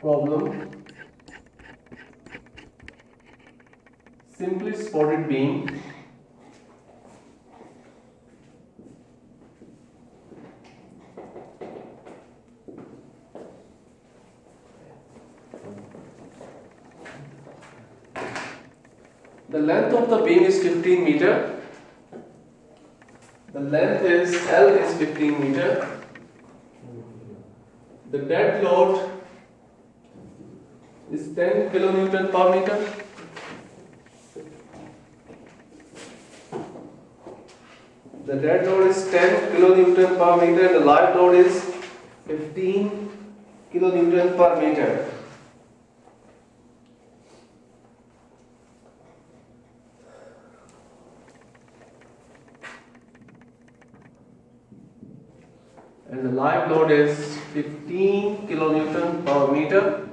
problem, simply supported beam the length of the beam is 15 meter. The length is L is 15 meter. The dead load is 10 kilonewton per meter. The dead load is 10 kilonewton per meter. The live load is 15 kilonewton per meter. And the live load is 15 kilonewton per meter,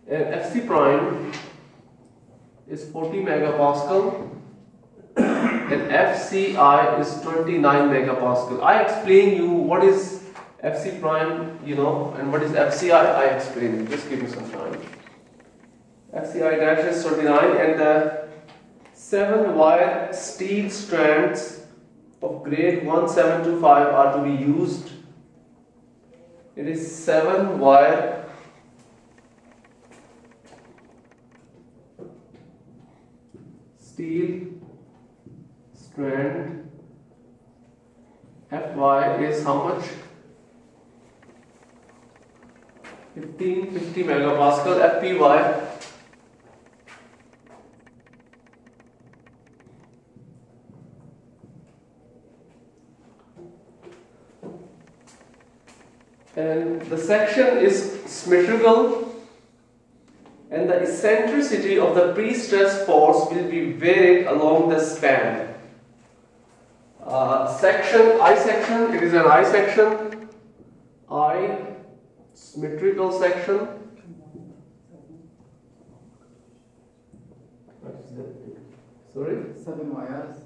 and Fc prime is 40 megapascal and Fci is 29 megapascal. I explain you what is Fc prime, and what is Fci. I explain it. Just give me some time. Fci dash is 29, and the 7-wire steel strands of grade 1725 are to be used. It is 7-wire steel strand. Fy is how much? 1550 megapascal. Fpy and the section is symmetrical, and the eccentricity of the pre-stressed force will be varied along the span. I section, it is an I section, symmetrical section. Sorry? 7 wires.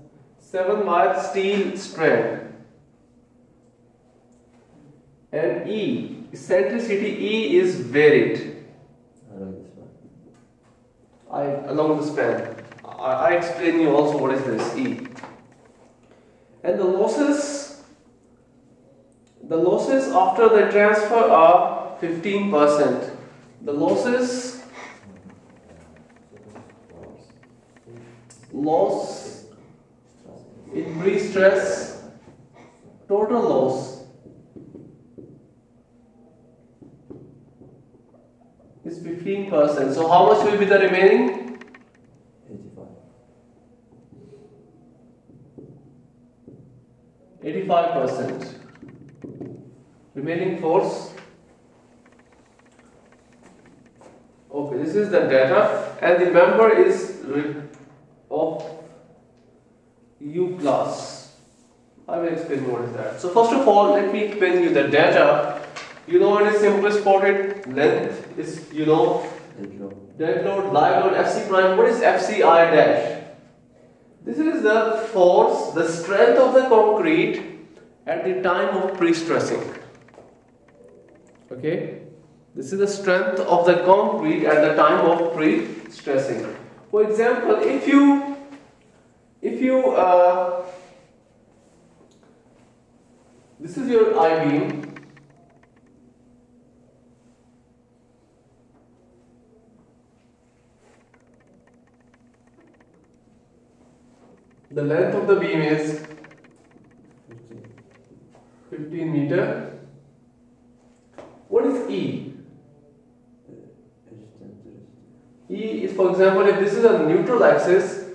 7-wire steel strand. And E, eccentricity E is varied along the span. I explain you also what is this E. And the losses after the transfer are 15%. The loss in pre-stress, total loss is 15%. So how much will be the remaining? 85%. Remaining force. Okay, this is the data, and the member is of U class. I will explain what is that. So first of all, let me explain you the data. You know what is simply supported length is dead load, live load, Fc prime. What is Fci dash? This is the force, the strength of the concrete at the time of pre-stressing. Okay, this is the strength of the concrete at the time of pre-stressing. For example, if you this is your I-beam. The length of the beam is 15 meter. What is E? E is, for example, if this is a neutral axis,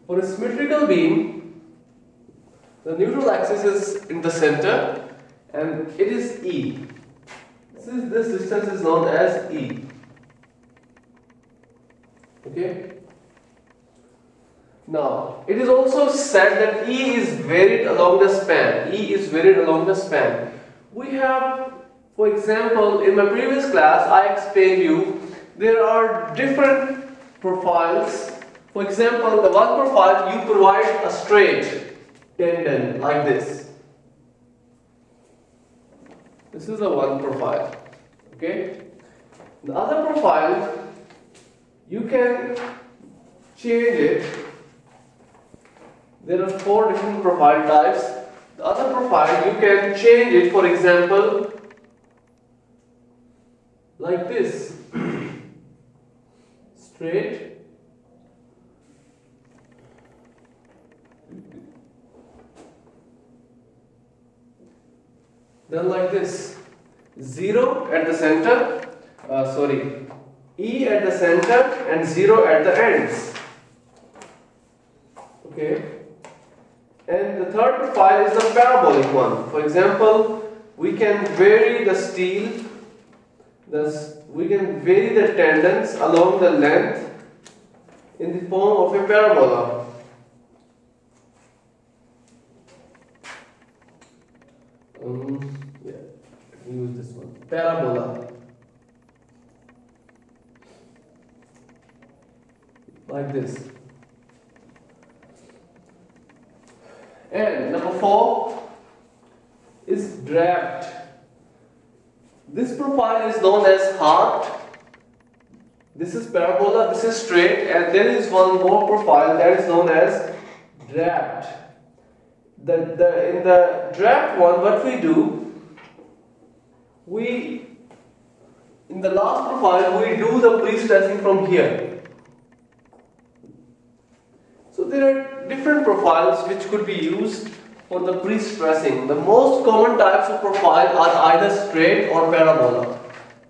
for a symmetrical beam, the neutral axis is in the center and it is E. This distance is known as E. Okay? Now, it is also said that E is varied along the span. E is varied along the span. We have, for example, in my previous class, I explained you there are different profiles. For example, the one profile you provide a straight tendon like this. This is the one profile. Okay. The other profile, you can change it. There are 4 different profile types. The other profile, you can change it, for example, like this. Straight. Then like this. 0 at the center. E at the center and 0 at the ends. Okay. And the third profile is the parabolic one. For example, we can vary the steel, we can vary the tendons along the length in the form of a parabola. Yeah, use this one. Parabola. Like this. And number 4 is draped. This profile is known as heart. This is parabola, this is straight, and there is one more profile that is known as draped. In the draped one, what we do, in the last profile, we do the pre-stressing from here. So there are different profiles which could be used for the pre-stressing. The most common types of profile are either straight or parabola.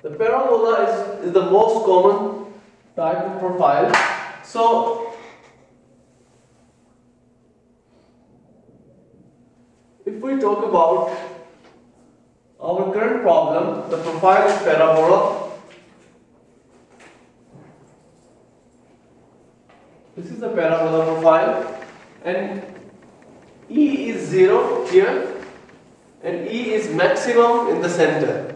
The parabola is the most common type of profile. So if we talk about our current problem, the profile is parabola. This is the parabola profile, and E is 0 here, and E is maximum in the center.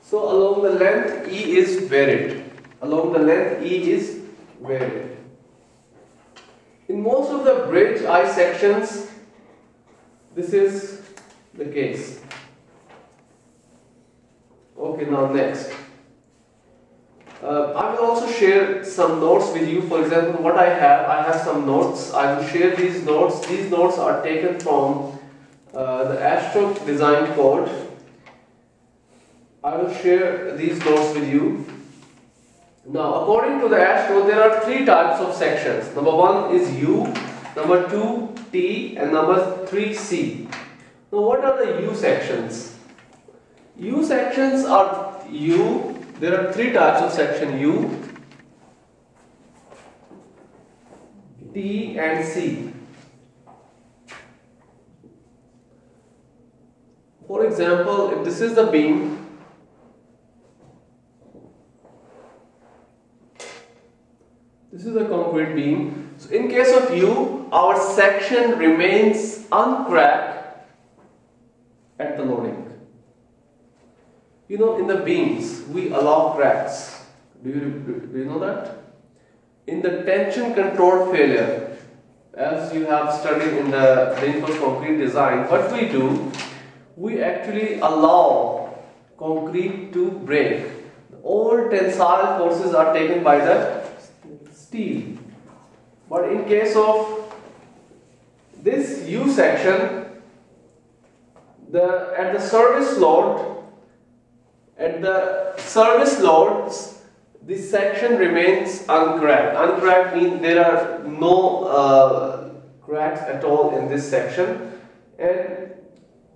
So along the length E is varied. Along the length E is varied. In most of the bridge eye sections, this is the case. Okay, now next. I will also share some notes with you. For example, what I have some notes. I will share these notes. These notes are taken from the Astro design code. I will share these notes with you. Now, according to the Astro, there are 3 types of sections. Number 1 is U, number 2 T, and number 3 C. Now, what are the U sections? U sections are U. There are 3 types of section: U, T, and C. For example, if this is the beam, this is the concrete beam. So in case of U, our section remains uncracked at the loading. You know, in the beams, we allow cracks. Do you know that? In the tension controlled failure, as you have studied in the reinforced concrete design, what we do, we actually allow concrete to break. All tensile forces are taken by the steel. But in case of this U section, at the service loads, this section remains uncracked. Uncracked means there are no cracks at all in this section, and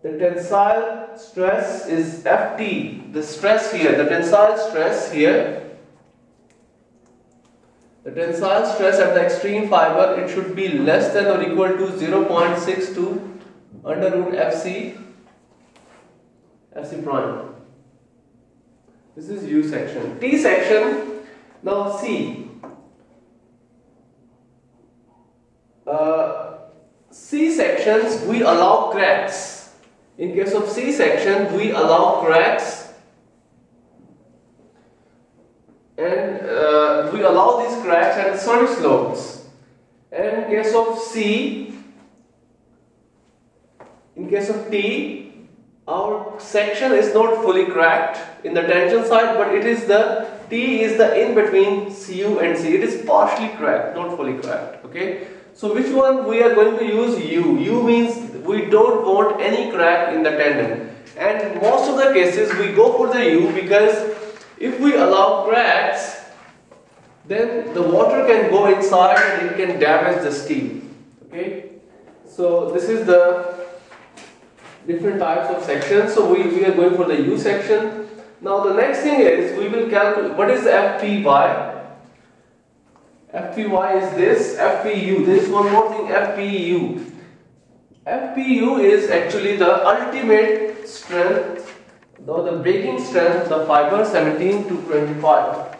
the tensile stress is Ft. The stress here, the tensile stress here, the tensile stress at the extreme fiber, it should be less than or equal to 0.62 under root Fc prime. This is U section. T section, now C. C sections, we allow cracks. In case of C section, we allow cracks, and we allow these cracks at service loads. And in case of C, in case of T, our section is not fully cracked in the tension side, but it is the T is the in between U and C. It is partially cracked, not fully cracked. Okay. So which one we are going to use? U. U means we don't want any crack in the tendon. And most of the cases we go for the U because if we allow cracks, then the water can go inside and it can damage the steel. Okay. So this is the different types of sections. So we are going for the U section. Now the next thing is we will calculate what is FPY. FPY is this, FPU. There is one more thing, FPU. FPU is actually the ultimate strength, or the breaking strength of the fiber 17 to 25.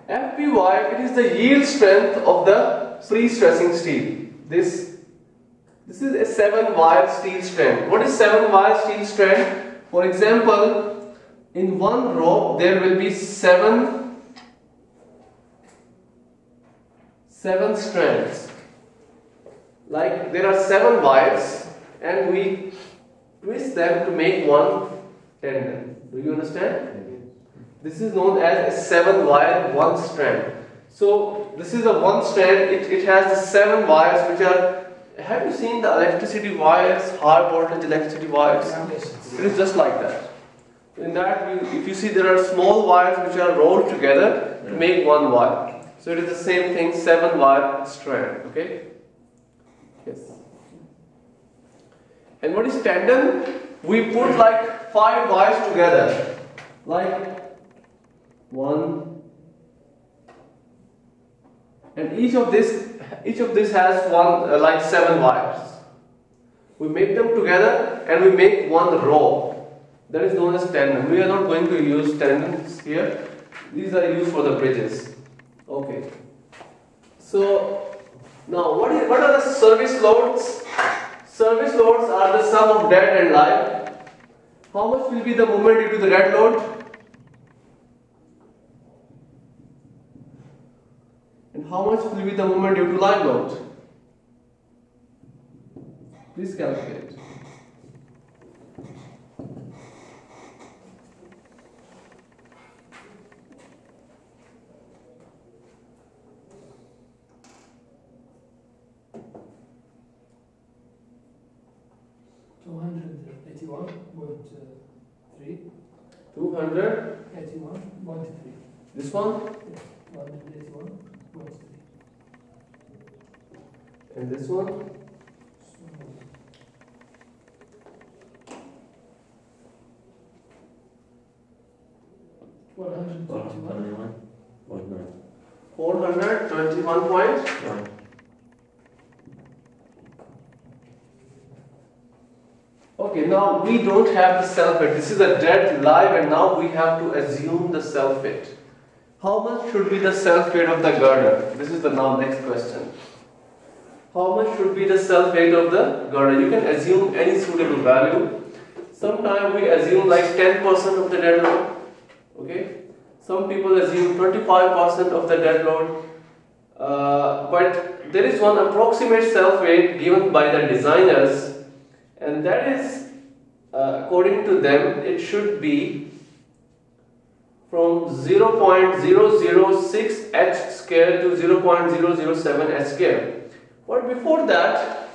FPY, it is the yield strength of the pre-stressing steel. This is a 7-wire steel strand. What is 7-wire steel strand? For example, in one rope there will be seven strands. Like there are 7 wires and we twist them to make one tendon. Do you understand? This is known as a 7-wire one strand. So this is a one strand. It has the 7 wires which are. Have you seen the electricity wires, high voltage electricity wires? It is just like that. In that, if you see, there are small wires which are rolled together to make one wire. So it is the same thing, 7-wire strand. Okay. Yes. And what is tendon? We put like 5 wires together, like 1, and each of this has one like 7 wires. We make them together and we make one row. That is known as tendon. We are not going to use tendons here. These are used for the bridges. Okay. So now what are the service loads? Service loads are the sum of dead and live. How much will be the moment due to the dead load? And how much will be the moment due to live load? Please calculate. This one? And this one? $421.9. Okay, now we don't have the self-weight. This is a dead live, and now we have to assume the self-weight. How much should be the self-weight of the girder? This is the now next question. How much should be the self-weight of the girder? You can assume any suitable value. Sometimes we assume like 10% of the dead load. Okay. Some people assume 25% of the dead load. But there is one approximate self-weight given by the designers, and that is, according to them, it should be from 0.006 h square to 0.007 h square. But before that,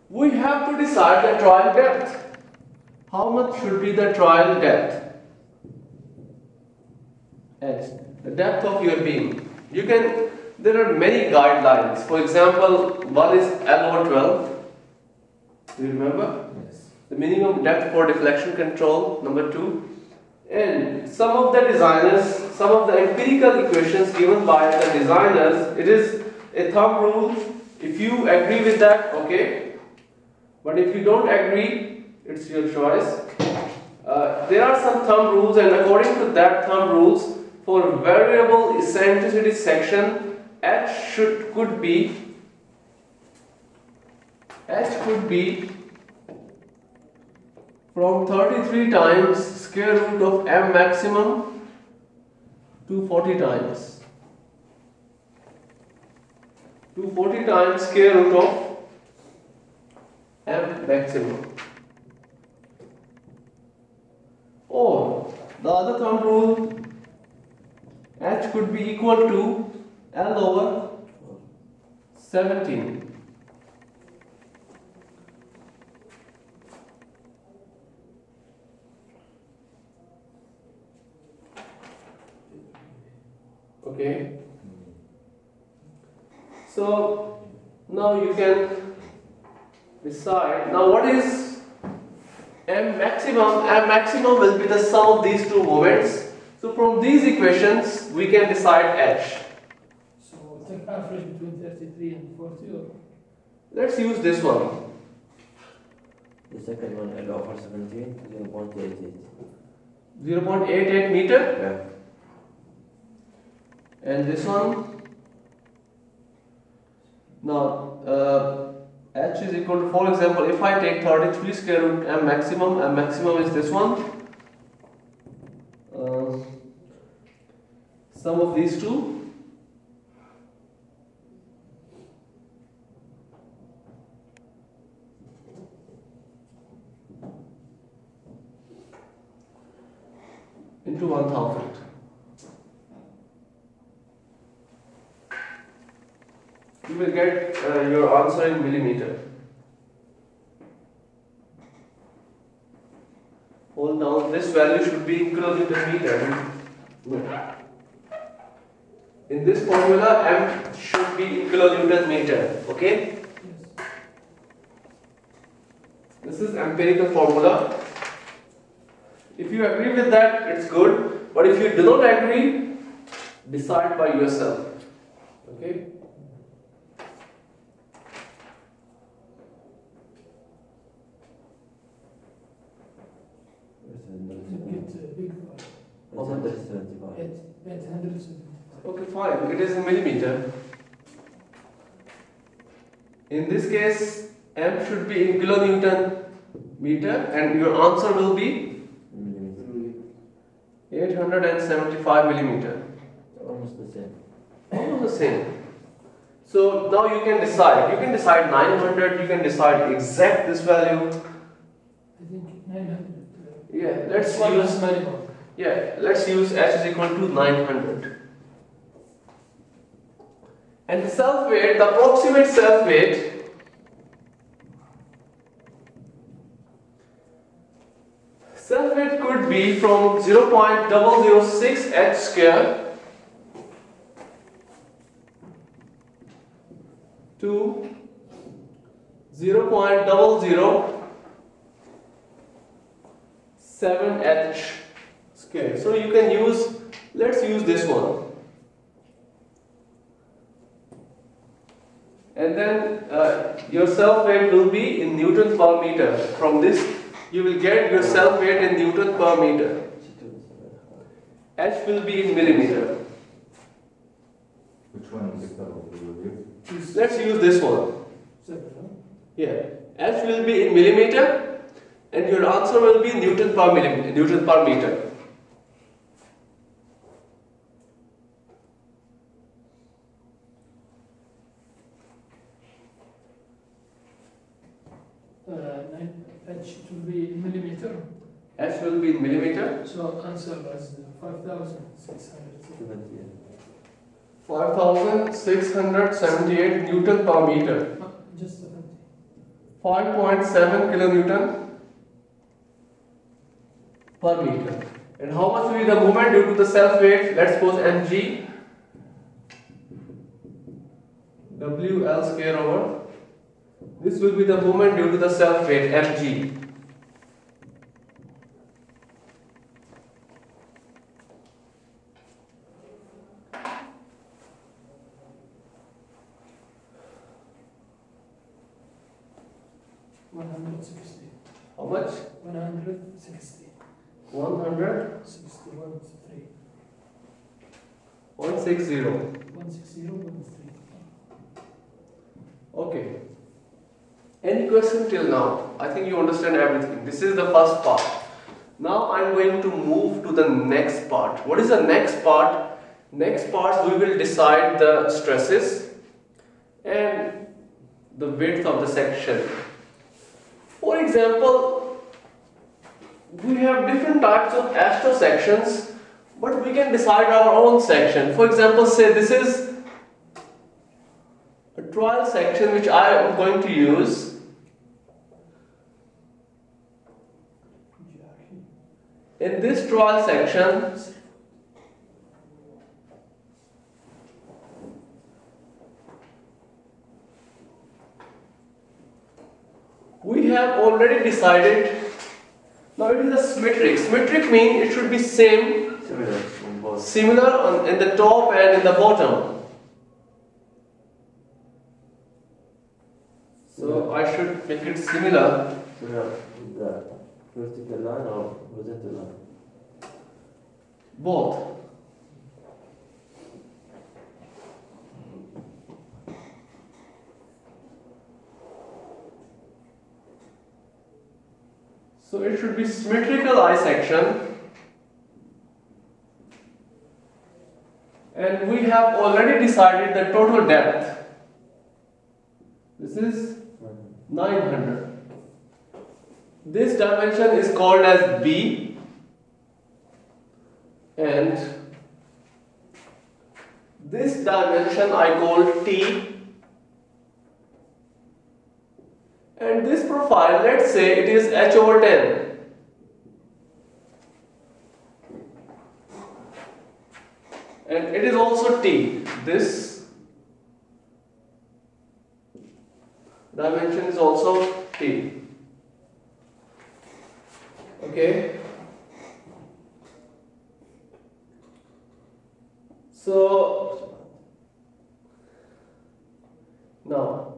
we have to decide the trial depth. How much should be the trial depth? H, the depth of your beam. There are many guidelines. For example, one is L/12. Do you remember? Yes. The minimum depth for deflection control, number 2. And some of the designers, some of the empirical equations given by the designers, it is a thumb rule. If you agree with that, okay. But if you don't agree, it's your choice. There are some thumb rules, and according to that thumb rules, for variable eccentricity section, H could be from 33 times square root of m maximum to 40 times. 240 times square root of M maximum. Or the other thumb rule, H could be equal to L over 17. Okay. So now you can decide. Now what is M maximum? M maximum will be the sum of these two moments. So from these equations we can decide H. So take average between 33 and 40 or? Let's use this one. The second one, L over 17, 0.88. 0.88 meter. Yeah. And this one, now H is equal to, for example, if I take 33 square root M maximum is this one. Sum of these two. Into 1000. You will get your answer in millimeter. Hold down, this value should be in kilonewton meter. In this formula, M should be in kilonewton meter. Okay? Yes. This is empirical formula. If you agree with that, it's good. But if you do not agree, decide by yourself. Okay? Get a big one. 175. 875. Okay, fine. It is in millimeter. In this case, M should be in kilonewton meter, and your answer will be 875 millimeter. Almost the same. Almost the same. So now you can decide. You can decide 900. You can decide exact this value. I think 900. Yeah, let's One use. is minimum. Yeah, let's use H is equal to 900. And the self weight, the approximate self weight. Self weight could be from 0.006 H square to 0.007 H square. So you can use, let's use this one. And then your self weight will be in Newton per meter. From this, you will get your self weight in Newton per meter. H will be in millimeter. Which one is the use? Let's use this one. 7, huh? Yeah. H will be in millimeter, and your answer will be Newton per millimeter, Newton per meter. H will be in millimeter. H will be in millimeter. So answer was 5,600. 5,678 Newton per meter. Just 70. 5.7 kilonewton per meter. And how much will be the moment due to the self weight? Let's suppose mg WL square over. This will be the moment due to the self weight mg. How much? 160. 160. 160. 160. 160. Okay. Any question till now? I think you understand everything. This is the first part. Now I am going to move to the next part. What is the next part? Next part we will decide the stresses, and the width of the section. For example, we have different types of astro sections, but we can decide our own section. For example, say this is a trial section which I am going to use. In this trial section, we have already decided. Now it is a symmetric. Symmetric means it should be similar in the top and in the bottom. So I should make it similar. The vertical line or horizontal line? Both. So it should be symmetrical eye section, and we have already decided the total depth. This is 900. This dimension is called as B, and this dimension I call T. And this profile, let's say it is h over 10. And it is also T. This dimension is also T. Okay. So now,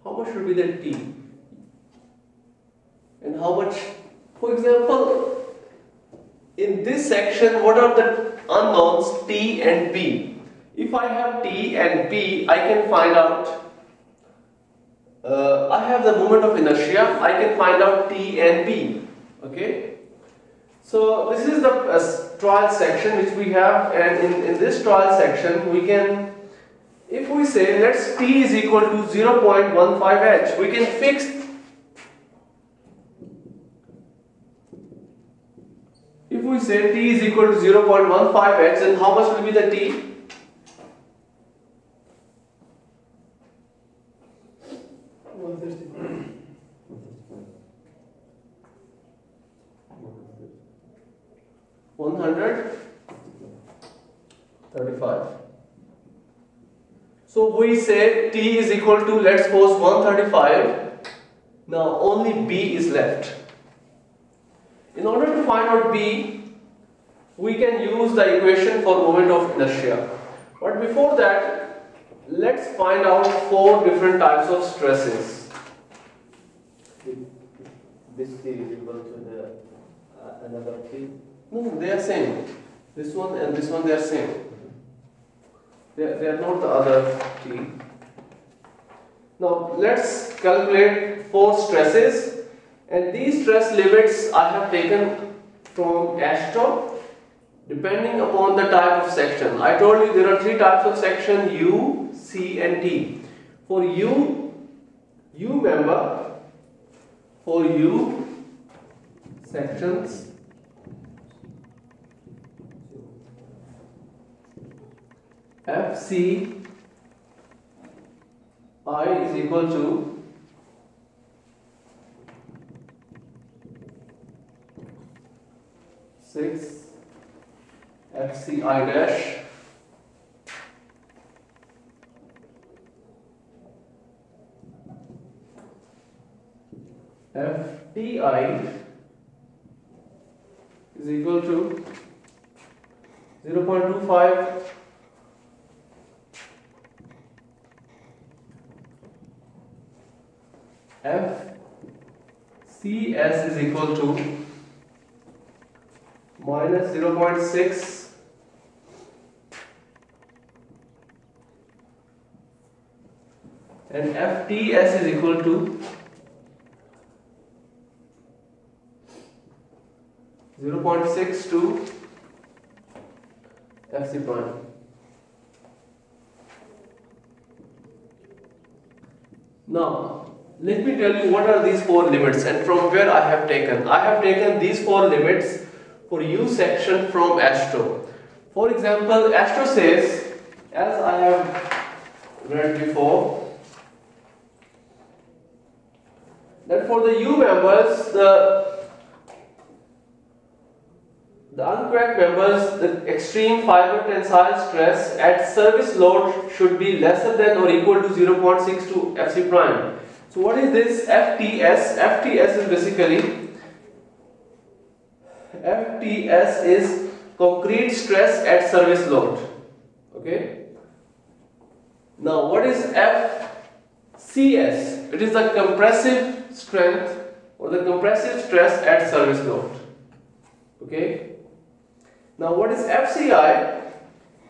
how much should be the T? And how much, for example, in this section, what are the unknowns T and B? If I have T and B, I can find out, I have the moment of inertia, I can find out T and B. Okay? So this is the trial section which we have, and in this trial section, we can, if we say let's T is equal to 0.15H, we can fix. If we say T is equal to 0.15H, then how much will be the T? $135. So we say T is equal to, let's suppose, 135. Now only B is left. In order to find out B, we can use the equation for moment of inertia. But before that, let's find out 4 different types of stresses. This T is equal to the another T? No, they are same. This one and this one, they are same. They are not the other T. Now let's calculate 4 stresses. And these stress limits I have taken from ASTRO depending upon the type of section. I told you there are 3 types of section: U, C and T. For U member, for U sections, FC I is equal to FCI dash FTI is equal to 0.25 FCS is equal to minus 0.6 and FTS is equal to 0.6 to FC prime. Now, let me tell you what are these four limits and from where I have taken. I have taken these four limits for U section from Astro. For example, Astro says, as I have read before, that for the U members, the uncracked members, the extreme fiber tensile stress at service load should be lesser than or equal to 0.62 Fc prime. So what is this FTS? FTS is basically, FTS is concrete stress at service load. Okay. Now what is FCS? It is the compressive strength or the compressive stress at service load. Okay. Now what is FCI?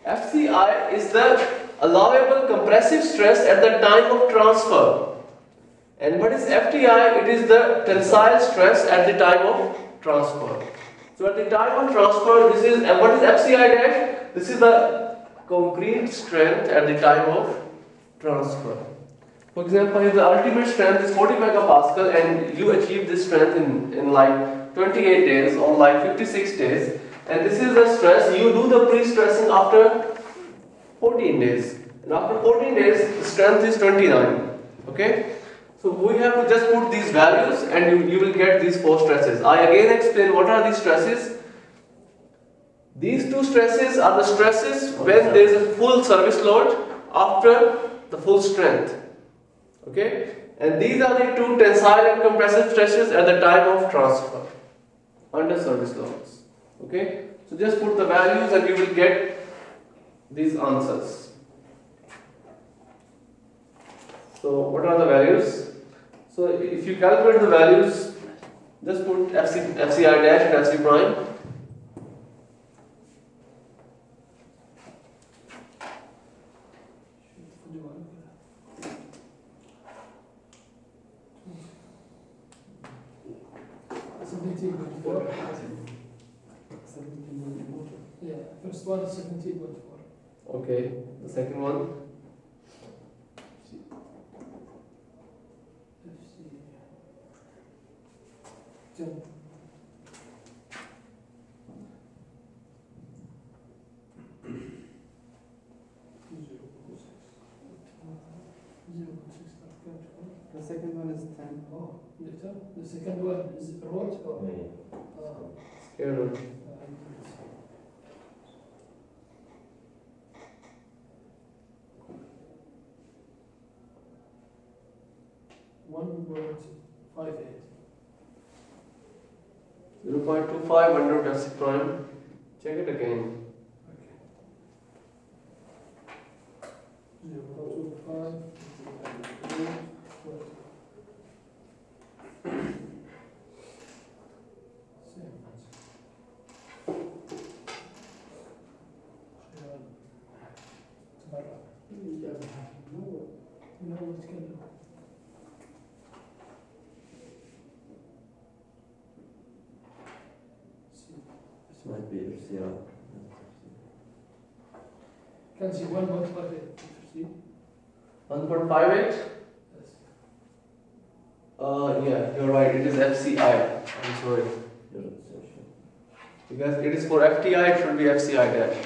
FCI is the allowable compressive stress at the time of transfer. And what is FTI? It is the tensile stress at the time of transfer. So at the time of transfer, this is, and what is FCI dash? This is the concrete strength at the time of transfer. For example, if the ultimate strength is 40 megapascal and you achieve this strength in like 28 days or like 56 days, and this is the stress, you do the pre-stressing after 14 days. And after 14 days, the strength is 29. Okay? So we have to just put these values and you will get these four stresses. I again explain what are these stresses. These two stresses are the stresses when there is a full service load after the full strength. Okay? And these are the two tensile and compressive stresses at the time of transfer under service loads. Okay? So just put the values and you will get these answers. So what are the values? So if you calculate the values, just put FCI dash and FC prime. Yeah, first one is 17.4. Okay, the second one. The second one is 10. Oh, later. The second one is road or Scared of. One word 5.8. 0.25 under FC prime. Check it again. Okay. 0.25. Might be FCI. Can see 1.58. See? 1.58? Yes. Yeah, you're right. It is FCI. I'm sorry. Because it is for FTI, it should be FCI dash.